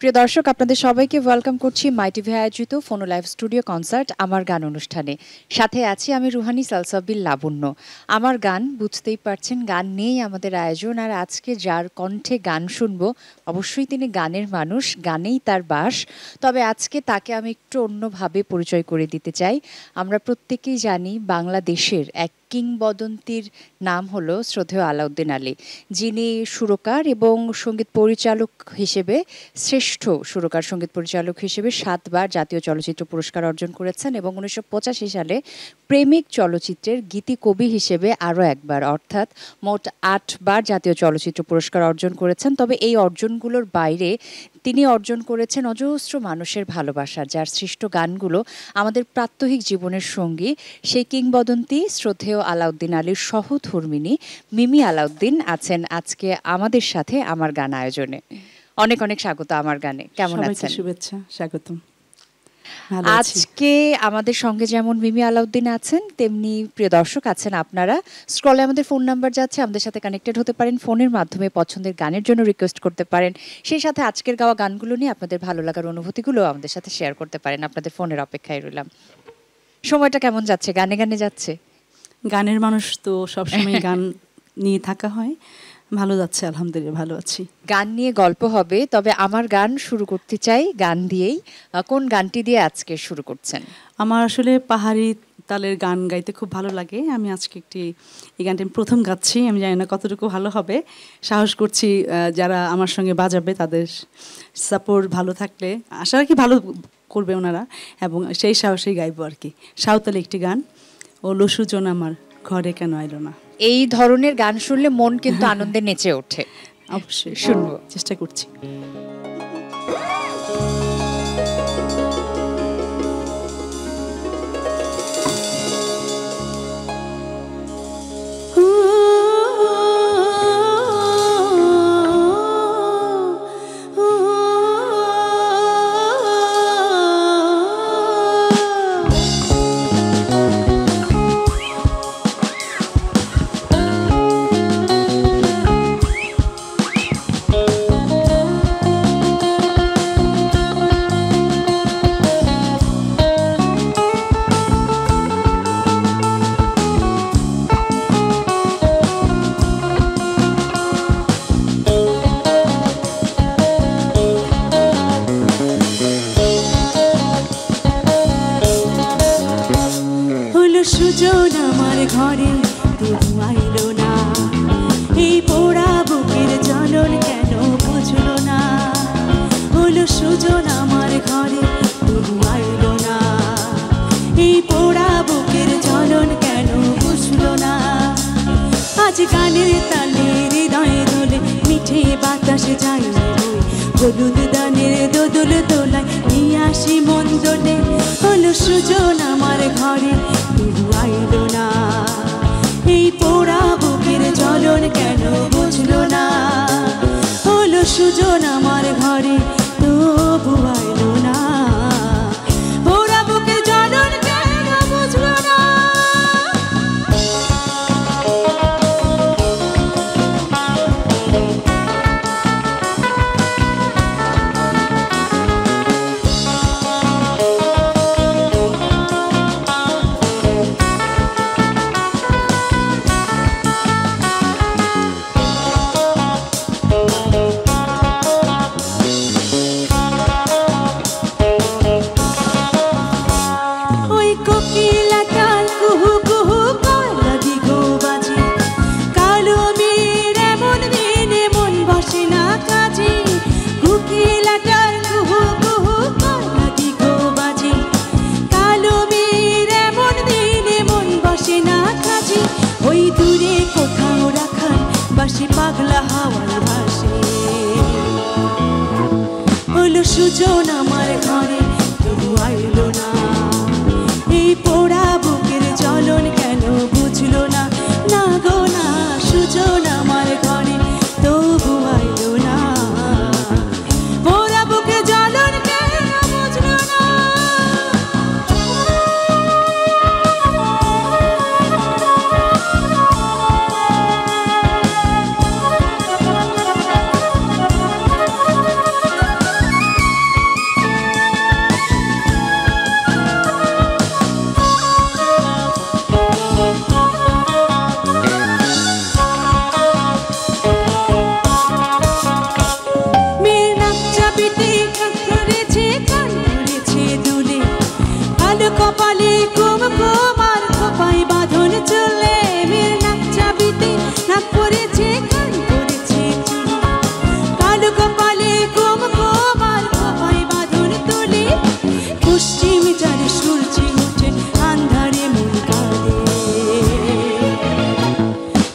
প্রিয় দর্শক, আপনাদের সবাইকে ওয়েলকাম করছি মাই টিভি আয়োজিত ফোনো লাইভ স্টুডিও কনসার্ট আমার গান অনুষ্ঠানে। সাথে আছি আমি রুহানি সালসাবিল লাবণ্য। আমার গান, বুঝতেই পারছেন, গান নিয়েই আমাদের আয়োজন। আর আজকে যার কণ্ঠে গান শুনবো, অবশ্যই তিনি গানের মানুষ, গানেই তার বাস। তবে আজকে তাকে আমি একটু অন্যভাবে পরিচয় করে দিতে চাই। আমরা প্রত্যেকেই জানি বাংলাদেশের এক কিংবদন্তির নাম হলো শ্রদ্ধেয় আলাউদ্দিন আলী, যিনি সুরকার এবং সঙ্গীত পরিচালক হিসেবে শ্রেষ্ঠ সুরকার সঙ্গীত পরিচালক হিসেবে 7 বার জাতীয় চলচ্চিত্র পুরস্কার অর্জন করেছেন এবং 1985 সালে প্রেমিক চলচ্চিত্রের গীতি কবি হিসেবে আরও একবার, অর্থাৎ মোট 8 বার জাতীয় চলচ্চিত্র পুরস্কার অর্জন করেছেন। তবে এই অর্জনগুলোর বাইরে তিনি অর্জন করেছেন অজস্র মানুষের ভালোবাসা, যার সৃষ্ট গানগুলো আমাদের প্রাত্যহিক জীবনের সঙ্গী। সেই কিংবদন্তি শ্রদ্ধেয় আলাউদ্দিন আলীর সহধর্মিণী মিমি আলাউদ্দিন আছেন আজকে আমাদের সাথে আমার গান আয়োজনে। অনেক অনেক স্বাগত আমার গানে। কেমন আছেন? শুভেচ্ছা, স্বাগতম। আজকে আমাদের সঙ্গে যেমন মিমি আলাউদ্দিন আছেন, তেমনি প্রিয় দর্শক আছেন আপনারা। স্ক্রলে আমাদের ফোন নাম্বার যাচ্ছে, আমাদের সাথে কানেক্টেড হতে পারেন, ফোনের মাধ্যমে পছন্দের গানের জন্য রিকোয়েস্ট করতে পারেন। সেই সাথে আজকের গাওয়া গানগুলো নিয়ে আপনাদের ভালো লাগার অনুভূতিগুলো আমাদের সাথে শেয়ার করতে পারেন। আপনাদের ফোনের অপেক্ষায় রইলাম। সময়টা কেমন যাচ্ছে? গানে গানে যাচ্ছে? গানের মানুষ তো সবসময় গান নিয়ে থাকা হয়। ভালো যাচ্ছে, আলহামদুলিল্লাহ ভালো আছি। গান নিয়ে গল্প হবে, তবে আমার গান শুরু করতে চাই গান দিয়েই। কোন গানটি দিয়ে আজকে শুরু করছেন? আমার আসলে পাহাড়ি তালের গান গাইতে খুব ভালো লাগে। আমি আজকে এই গানটি আমি প্রথম গাচ্ছি। আমি জানি না কতটুকু ভালো হবে, সাহস করছি যারা আমার সঙ্গে বাজাবে তাদের সাপোর্ট ভালো থাকলে আশা রাখি ভালো করবে ওনারা, এবং সেই সাহসেই গাইবো আর কি। সাঁওতালি একটি গান, ও লসুজন আমার ঘরে কেন আইলো না। এই ধরনের গান শুনলে মন কিন্তু আনন্দে নেচে ওঠে। অবশ্যই শুনবো, চেষ্টা করছি। সুজন আমার ঘরে তবু আইলো না, এই পোড়া বুকের জ্বলন কেন বুঝলো না। হলো সুজন আমার ঘরে তবু আইলো না, এই পোড়া বুকের জ্বলন কেন বুঝলো না। আজ গানের তালে হৃদয়ে দোলে, মিঠে বাতাসে যাই হলুদ দানের দোদুল দোলায় নিয়ে আসি মন দোলে। হলো সুজন আমার ঘরে তবু আইলো না, এই পোড়া বুকের জ্বলন কেন বুঝলো না। হলো সুজন আমার ঘরে তবু আইলো না, পোড়া বুকের জ্বলন কেন বুঝলো না। পাগলা হাওয়ার ভাসে হলো সুজন আমার ঘরে তবু আইলো না, এই পোড়া বুকের জ্বলন কেন বুঝলো না। না গো না, সুজন আমার ঘরে তবু আইলো না, পোড়া বুকের জ্বলন কেন বুঝলো না। চাবিতে ধরেছে কান ধরেছে দুলে কালো কপালে কুমকুমার খোপায় বাঁধন চলে মেয়ের নাক চাবিতে নাক পড়েছে কান ধরেছে কালো কপালে কুমকুমার খোপায় বাঁধন তোলে পশ্চিম চারে সূর্য ওঠে আন্ধারে মন কাঁদে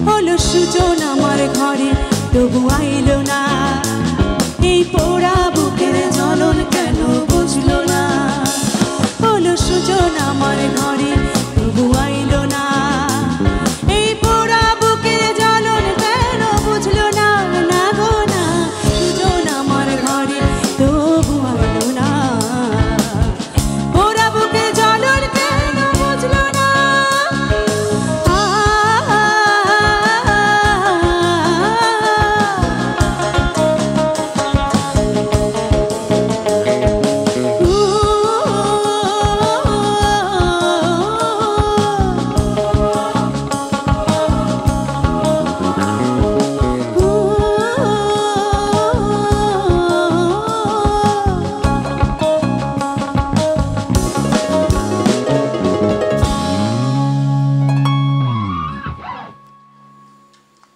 হলো সুজন আমার ঘরে তবু আইলো না এই পোড়া বুকের জ্বলন কেন বুঝলো না হলো সুজন আমার ঘরে তবু আইলো না এই পোড়া বুকের জ্বলন কেন বুঝলো না না গো না সুজন আমার ঘরে তবু আইলো না পোড়া বুকের জ্বলন কেন বুঝলো না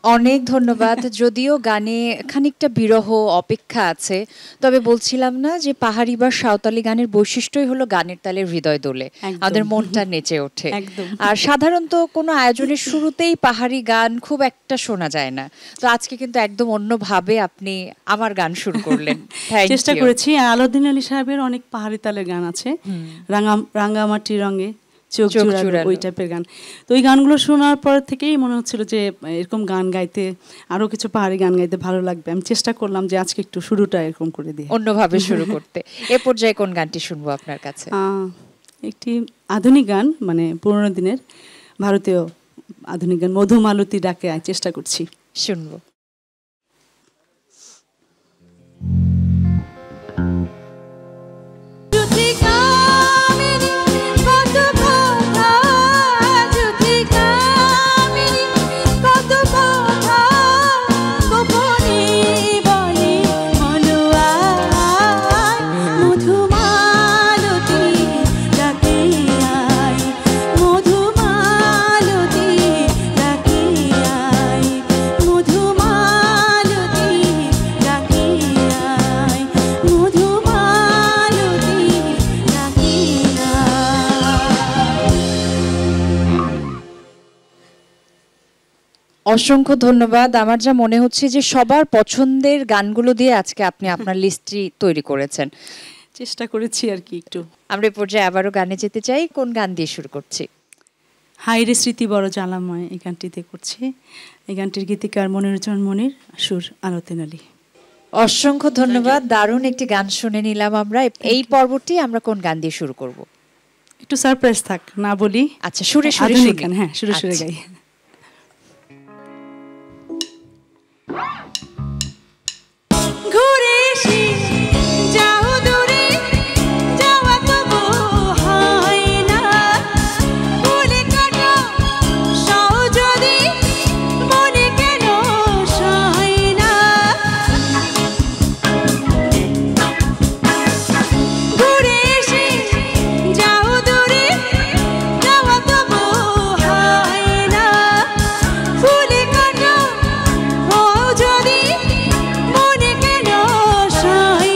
অনেক ধন্যবাদ। যদিও গানে খানিকটা বিরহ অপেক্ষা আছে, তবে বলছিলাম না যে পাহাড়ি বা সাঁওতালি গানের বৈশিষ্ট্যই হলো গানের তালে হৃদয় দোলে, আমাদের মনটা নেচে ওঠে। আর সাধারণত কোনো আয়োজনের শুরুতেই পাহাড়ি গান খুব একটা শোনা যায় না, তো আজকে কিন্তু একদম অন্যভাবে আপনি আমার গান শুরু করলেন। চেষ্টা করেছি। আলাউদ্দিন আলী সাহেবের অনেক পাহাড়ি তালের গান আছে, রাঙ্গামাটি রঙে চোখ জোড়ালো, ওই টাইপের গান। তো ওই গানগুলো শোনার পর থেকেই মনে হচ্ছিল যে এরকম গান গাইতে, আরো কিছু পাহাড়ি গান গাইতে ভালো লাগবে। আমি চেষ্টা করলাম যে আজকে একটু শুরুটা এরকম করে দিয়ে অন্যভাবে শুরু করতে। এ পর্যায়ে কোন গানটি শুনবো আপনার কাছে? একটি আধুনিক গান, মানে পুরোনো দিনের ভারতীয় আধুনিক গান, মধুমালতী ডাকে চেষ্টা করছি, শুনবো। অসংখ্য ধন্যবাদ। আমার যা মনে হচ্ছে যে সবার পছন্দের গানগুলো দিয়ে আজকে আপনি আপনার লিস্টটি তৈরি করেছেন। চেষ্টা করেছি আর কি একটু। আমরা এই পর্যায়ে আবারও গানে যেতে চাই। কোন গান দিয়ে শুরু করছি? হায়রে স্মৃতি বড় জ্বালাময়, এই গানটিতে করছি। এই গানটির গীতিকার মনিরুজ্জামান মনির, সুর আলাউদ্দিন আলী। অসংখ্য ধন্যবাদ। দারুণ একটি গান শুনে নিলাম আমরা। এই পর্বটি আমরা কোন গান দিয়ে শুরু করব? একটু সারপ্রাইজ থাক, না বলি। আচ্ছা, সুরে সুরে গান। হ্যাঁ, সুরে সুরে গাই। ঘুরে এসে যাও দূরে, যাওয়া তবু হয় না, ভুলে কাটা সহজদি মনে কেন সয় না। ঘুরে এসে যাও দূরে, যাওয়া তবু হয় না, ভুলে কাটা সহজদি মনে কেন সয়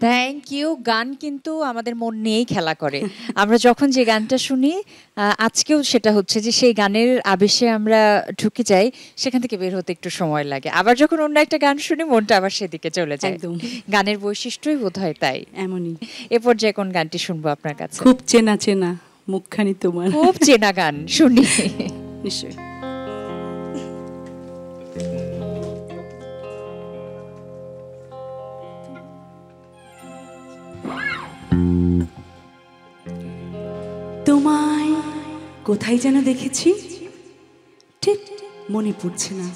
থ্যাংক ইউ। গান কিন্তু আমাদের মন নিয়েই খেলা করে। আমরা যখন যে গানটা শুনি, আজকেও সেটা হচ্ছে যে সেই গানের আবেশে আমরা ঢুকে যাই, সেখান থেকে বের হতে একটু সময় লাগে। আবার যখন অন্য একটা গান শুনি মনটা আবার সেদিকে চলে যায়। একদম। গানের বৈশিষ্ট্যই বোধহয় তাই। এমনই। এ পর্যায়ে কোন গানটি শুনবো আপনার কাছে? খুব চেনা চেনা মুখখানি তোমার। খুব চেনা গান, শুনি। নিশ্চয়ই। তোমায় কোথায় যেন দেখেছি, ঠিক মনে পড়ছে না।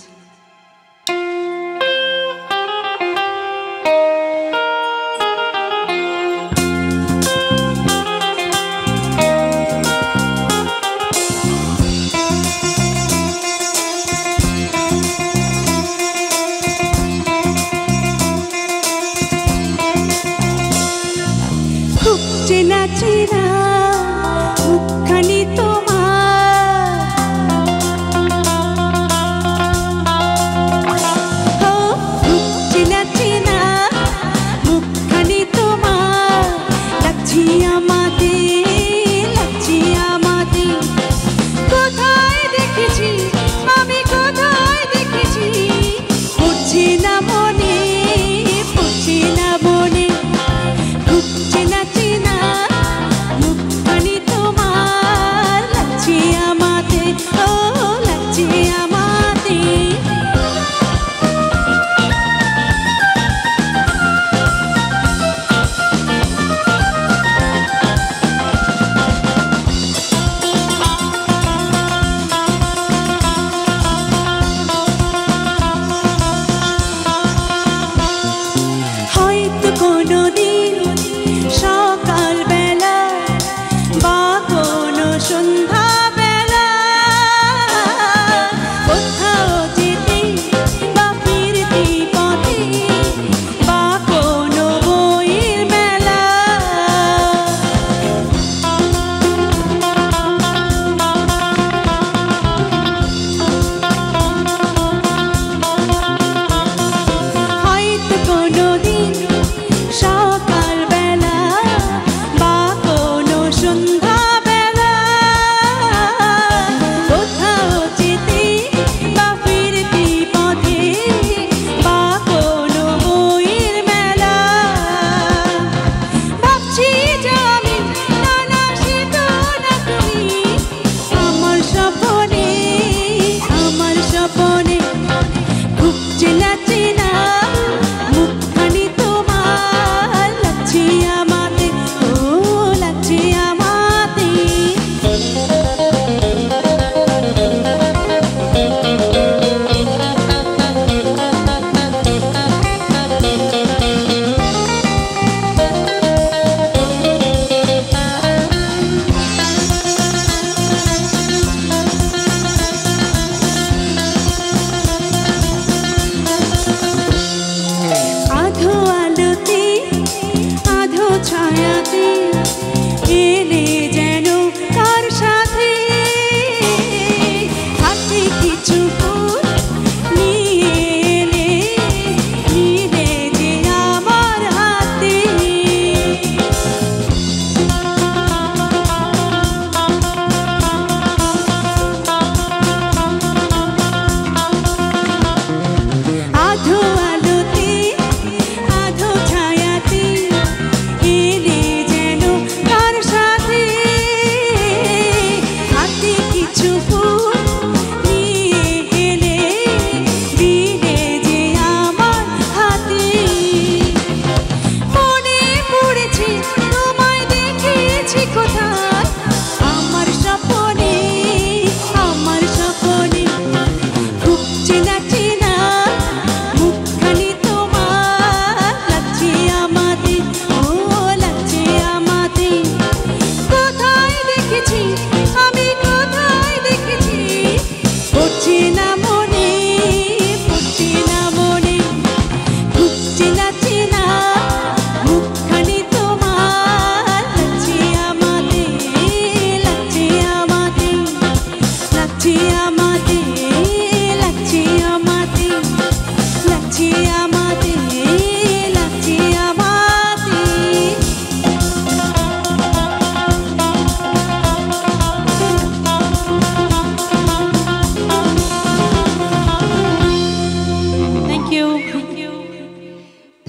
খুব চেনা চেনা মুখখানি তোমার,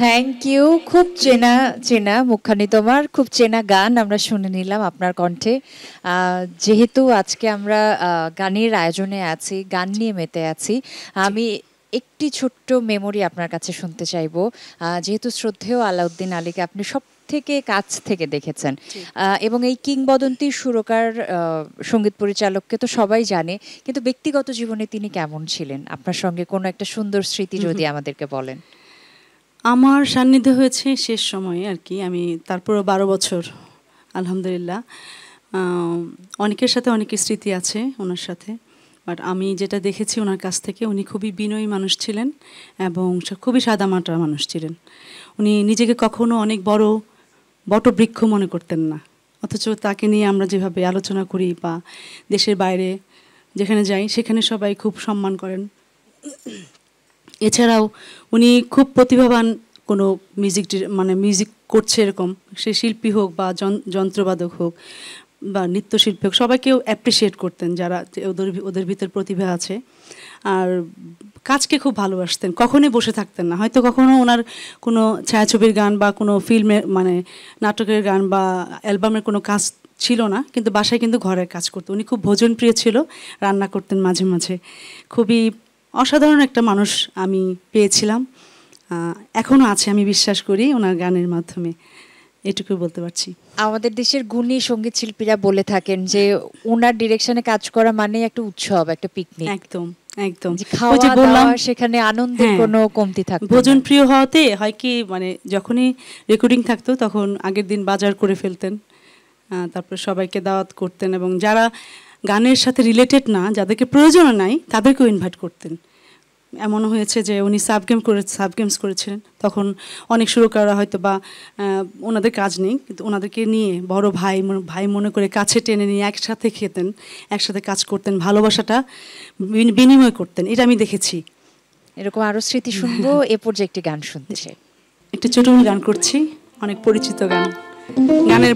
থ্যাংক ইউ। খুব চেনা চেনা মুখখানি তোমার, খুব চেনা গান আমরা শুনে নিলাম আপনার কণ্ঠে। যেহেতু আজকে আমরা গানের আয়োজনে আছি, গান নিয়ে মেতে আছি, আমি একটি ছোট্ট মেমোরি আপনার কাছে শুনতে চাইবো। যেহেতু শ্রদ্ধেয় আলাউদ্দিন আলীকে আপনি সব থেকে কাছ থেকে দেখেছেন, এবং এই কিংবদন্তির সুরকার সঙ্গীত পরিচালককে তো সবাই জানে, কিন্তু ব্যক্তিগত জীবনে তিনি কেমন ছিলেন? আপনার সঙ্গে কোনো একটা সুন্দর স্মৃতি যদি আমাদেরকে বলেন। আমার সান্নিধ্য হয়েছে শেষ সময়ে আর কি। আমি তারপরও 12 বছর আলহামদুলিল্লাহ। অনেকের সাথে অনেকের স্মৃতি আছে ওনার সাথে, বাট আমি যেটা দেখেছি ওনার কাছ থেকে, উনি খুবই বিনয়ী মানুষ ছিলেন এবং খুবই সাদামাটা মানুষ ছিলেন। উনি নিজেকে কখনো অনেক বড় বটবৃক্ষ মনে করতেন না, অথচ তাকে নিয়ে আমরা যেভাবে আলোচনা করি বা দেশের বাইরে যেখানে যাই সেখানে সবাই খুব সম্মান করেন। এছাড়াও উনি খুব প্রতিভাবান কোনো মিউজিক করছে এরকম, সে শিল্পী হোক বা যন্ত্রবাদক হোক বা নৃত্যশিল্পী হোক, সবাইকেও অ্যাপ্রিসিয়েট করতেন যারা ওদের ভিতর প্রতিভা আছে। আর কাজকে খুব ভালোবাসতেন, কখনোই বসে থাকতেন না। হয়তো কখনো ওনার কোনো ছায়াছবির গান বা কোনো ফিল্মের নাটকের গান বা অ্যালবামের কোনো কাজ ছিল না, কিন্তু বাসায় কিন্তু ঘরের কাজ করতো। উনি খুব ভোজনপ্রিয় ছিল, রান্না করতেন মাঝে মাঝে। খুবই অসাধারণ একটা মানুষ আমি পেয়েছিলাম, এখনও আছে আমি বিশ্বাস করি ওনার গানের মাধ্যমে, এটুকু বলতে পারছি। আমাদের দেশের গুণী সঙ্গীত শিল্পীরা বলে থাকেন যে ওনার ডিরেকশনে কাজ করা মানে একটা উৎসব, একটা পিকনিক। একদম একদম, খাওয়া দাওয়া সেখানে আনন্দের কোনো কমতি থাকতো না। ভোজন প্রিয় হওয়াতে হয় কি, যখনই রেকর্ডিং থাকতো তখন আগের দিন বাজার করে ফেলতেন, তারপর সবাইকে দাওয়াত করতেন এবং যারা গানের সাথে রিলেটেড না, যাদেরকে প্রয়োজন নাই, তাদেরকেও ইনভাইট করতেন। এমনও হয়েছে যে উনি সাবগেমস করেছিলেন, তখন অনেক সুরকাররা হয়তো বা ওনাদের কাজ নেই, কিন্তু ওনাদেরকে নিয়ে বড় ভাই মনে করে কাছে টেনে নিয়ে একসাথে খেতেন, একসাথে কাজ করতেন, ভালোবাসাটা বিনিময় করতেন। এটা আমি দেখেছি। এরকম আরও স্মৃতি শুনবো, এ পর্যায়ে একটি গান শুনতে চাই। একটি ছোট গান করছি, অনেক পরিচিত গান। গানের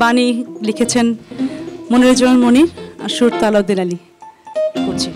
বাণী লিখেছেন মনিরুজ্জামান মনির আর সুর আলাউদ্দিন আলী। করছি।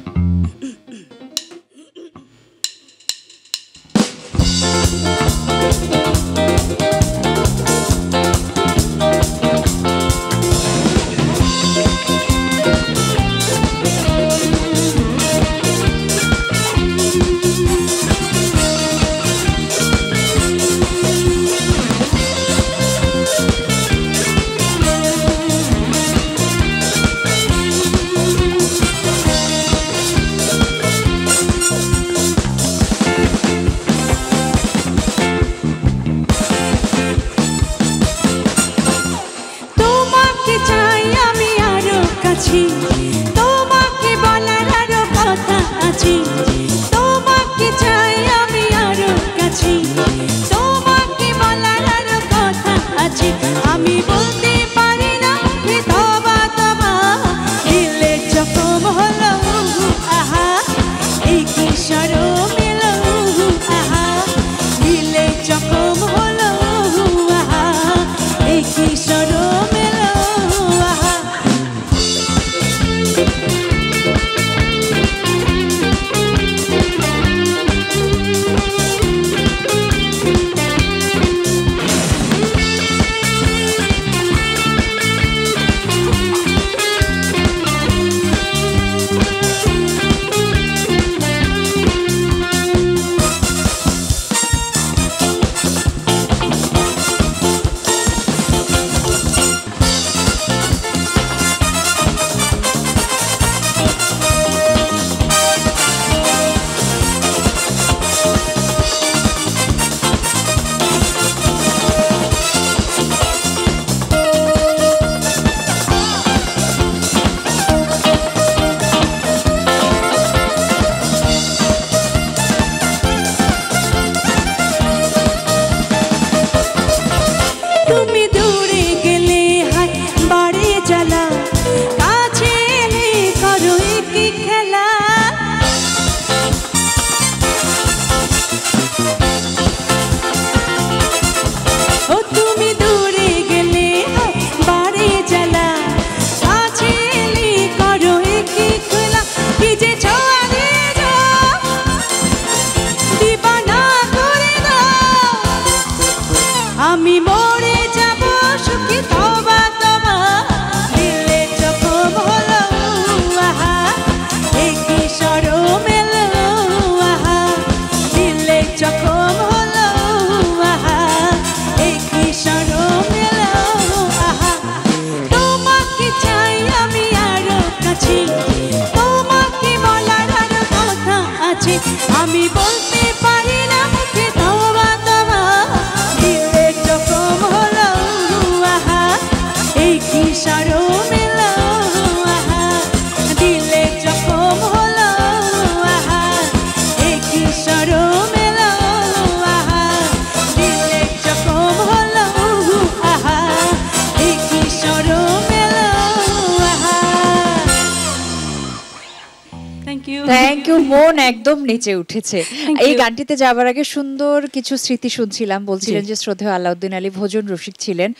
মন একদম নেচে উঠেছে। এই গানটিতে যাবার আগে সুন্দর কিছু স্মৃতি শুনছিলাম, বলছিলেন যে শ্রদ্ধেয় আলাউদ্দিন আলী ভোজন রসিক ছিলেন।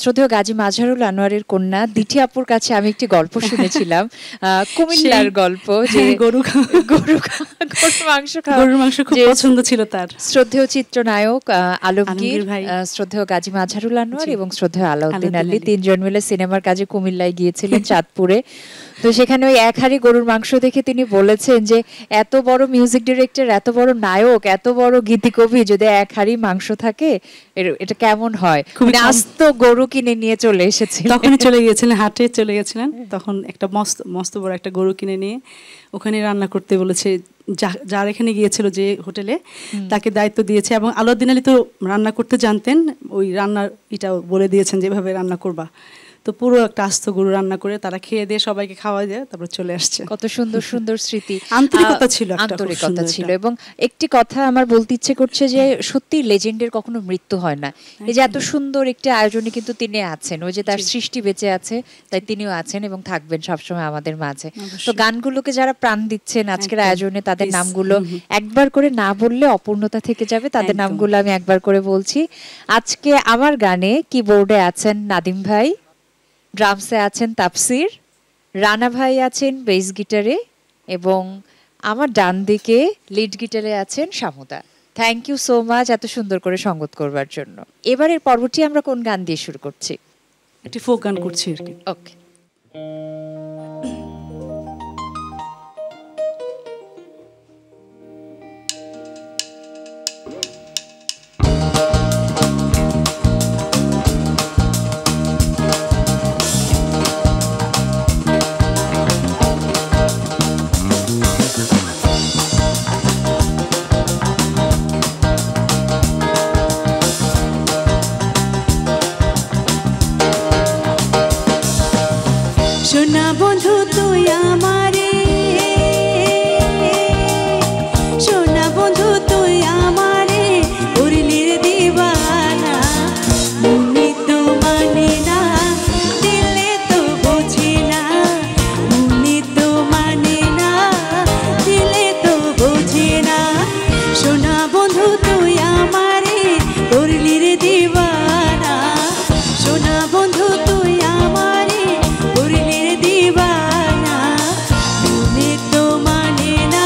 শ্রদ্ধেয় গাজী মাজহারুল আনোয়ারের কন্যা দিঠি আপুর কাছে আমি একটি গল্প শুনেছিলাম, কুমিল্লার গল্প, যে গরুর মাংস খুব পছন্দ ছিল তার। শ্রদ্ধেয় চিত্রনায়ক আলমগীর, শ্রদ্ধেয় গাজী মাজহারুল আনোয়ার এবং শ্রদ্ধেয় আলাউদ্দিন আলী তিনজন মিলে সিনেমার কাজে কুমিল্লায় গিয়েছিলেন, চাঁদপুরে। তো সেখানে ওই এক হাঁড়ি গরুর মাংস দেখে তিনি বলেছেন যে এত বড় মিউজিক ডিরেক্টর, এত বড় নায়ক, এত বড় গীতিকবি, যদি এক হাঁড়ি মাংস থাকে এটা কেমন হয়। আস্ত গরু কিনে নিয়ে চলে এসেছিলেন, তখনই চলে গিয়েছিলেন, হাটে চলে গেছিলেন, তখন একটা মস্ত বড় একটা গরু কিনে নিয়ে ওখানে রান্না করতে বলেছে। যার এখানে গিয়েছিল যে হোটেলে, তাকে দায়িত্ব দিয়েছে। এবং আলাউদ্দিন আলী তো রান্না করতে জানতেন, ওই রান্নার এটাও বলে দিয়েছেন যেভাবে রান্না করবা। তো পুরো একটা আস্ত গরু রান্না করে তারা খেয়ে দিয়ে সবাইকে খাওয়া দিয়ে তারপর চলে আসছে। কত সুন্দর সুন্দর স্মৃতি, আন্তরিকতা ছিল, আন্তরিকতা ছিল। এবং একটি কথা আমার বলতে ইচ্ছে করছে যে সত্যি লেজেন্ডের কখনো মৃত্যু হয় না। এই যে এত সুন্দর একটি আয়োজনে কিন্তু তিনি আছেন, ওই যে তার সৃষ্টি বেঁচে আছে, তাই তিনিও আছেন এবং থাকবেন সবসময় আমাদের মাঝে। তো গানগুলোকে যারা প্রাণ দিচ্ছেন আজকের আয়োজনে, তাদের নামগুলো একবার করে না বললে অপূর্ণতা থেকে যাবে, তাদের নামগুলো আমি একবার করে বলছি। আজকে আমার গানে কিবোর্ডে আছেন নাদিম ভাই, ড্রামসে আছেন তাফসির, রানা ভাই আছেন বেস গিটারে, এবং আমার ডান দিকে লিড গিটারে আছেন শামুদা। থ্যাংক ইউ সো মাচ এত সুন্দর করে সঙ্গত করবার জন্য। এবারের পর্বটি আমরা কোন গান দিয়ে শুরু করছি? একটি ফোক গান করছি আর কি। ওকে। সোনা বন্ধু তুই আমারে, সোনা বন্ধু তুই আমারে উড়লির দিবানা, মনে তো মানে না, দিলে তো বুঝি না, মনে তো মানে না, দিলে তো বুঝি না। সোনা বন্ধু তুই আমারে উড়লির দিবানা, সোনা বন্ধু তুই আমারে উড়লির দিবানা, মনে তো মানে না,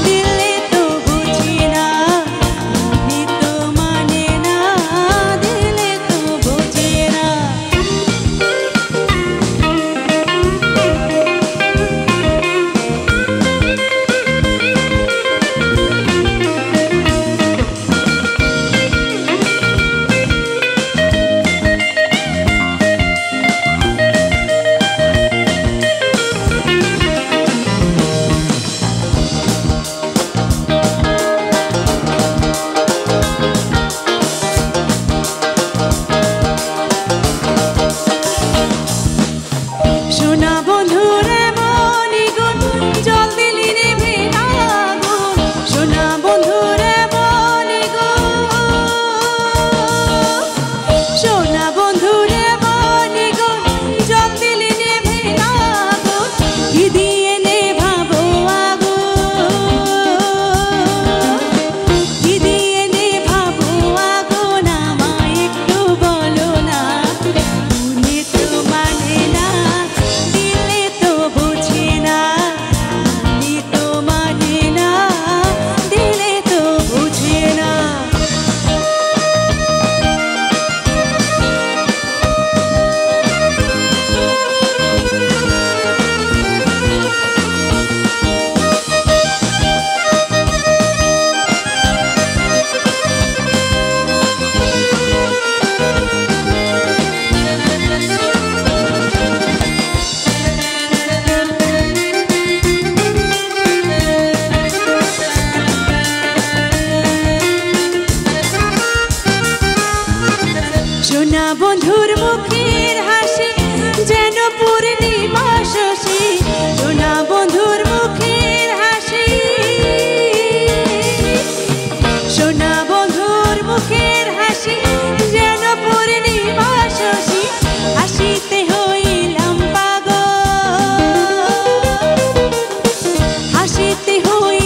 দিলে তো বুঝি না, মনে তো মানে না, দিলে তো বুঝি না। সোনা বন্ধুরে মনি গুণ জল দিলি রে ভেনা গুণ, সোনা বন্ধুরে মনি গুণ, সোনা বন্ধুরে মনি গুণ জল দিলি রে ভেনা গুণ, কি দিয়ে নে ভাবো আগুন, কি দিয়ে নে ভাবো আগুন, আমায় একটু বলো না, মনে তো মানে না, দিলে তো বুঝি না, মনে তো মানে না, দিলে তো বুঝি না। সোনা বন্ধুর মুখের হাসি যেন পূর্ণিমা শশী, সোনা বন্ধুর মুখের হাসি, সোনা বন্ধুর মুখের হাসি যেন পূর্ণিমা শশী, হাসিতে হইলাম পাগল, হাসিতে হই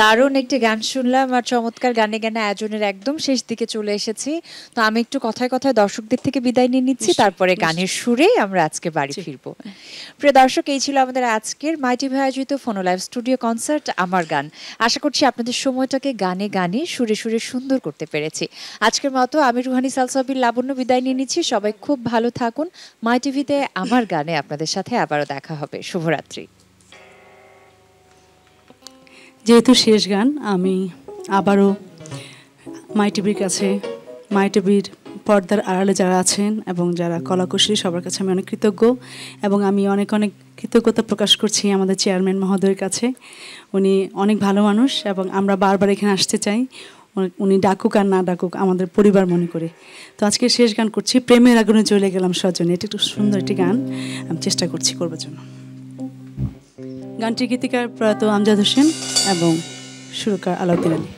দারুণ একটি গান শুনলাম আর চমৎকার গানে গানে আয়োজনের একদম শেষ দিকে চলে এসেছি। তো আমি একটু কথায় কথায় দর্শকদের থেকে বিদায় নিয়ে নিচ্ছি, তারপরে গানের সুরে আমরা আজকে বাড়ি ফিরবো। প্রিয় দর্শক, এই ছিল আমাদের আজকের মাই টিভি আয়োজিত ফোনো লাইভ স্টুডিও কনসার্ট আমার গান। আশা করছি আপনাদের সময়টাকে গানে গানে সুরে সুরে সুন্দর করতে পেরেছি। আজকের মতো আমি রুহানি সালসাবিল লাবণ্য বিদায় নিয়ে নিচ্ছি। সবাই খুব ভালো থাকুন। মাই টিভিতে আমার গানে আপনাদের সাথে আবারও দেখা হবে। শুভরাত্রি। যেহেতু শেষ গান, আমি আবারও মাই টিভির কাছে, মাই টিভির পর্দার আড়ালে যারা আছেন এবং যারা কলাকুশলী সবার কাছে আমি অনেক কৃতজ্ঞ, এবং আমি অনেক অনেক কৃতজ্ঞতা প্রকাশ করছি আমাদের চেয়ারম্যান মহোদয়ের কাছে। উনি অনেক ভালো মানুষ এবং আমরা বারবার এখানে আসতে চাই। উনি ডাকুক আর না ডাকুক আমাদের পরিবার মনে করে। তো আজকে শেষ গান করছি, প্রেমের আগুনে জ্বলে গেলাম সজনে। এটা একটু সুন্দর একটি গান, আমি চেষ্টা করছি করবার জন্য। গানটির গীতিকার প্রয়াত আমজাদ হোসেন এবং সুরকার আলাউদ্দিন আলী।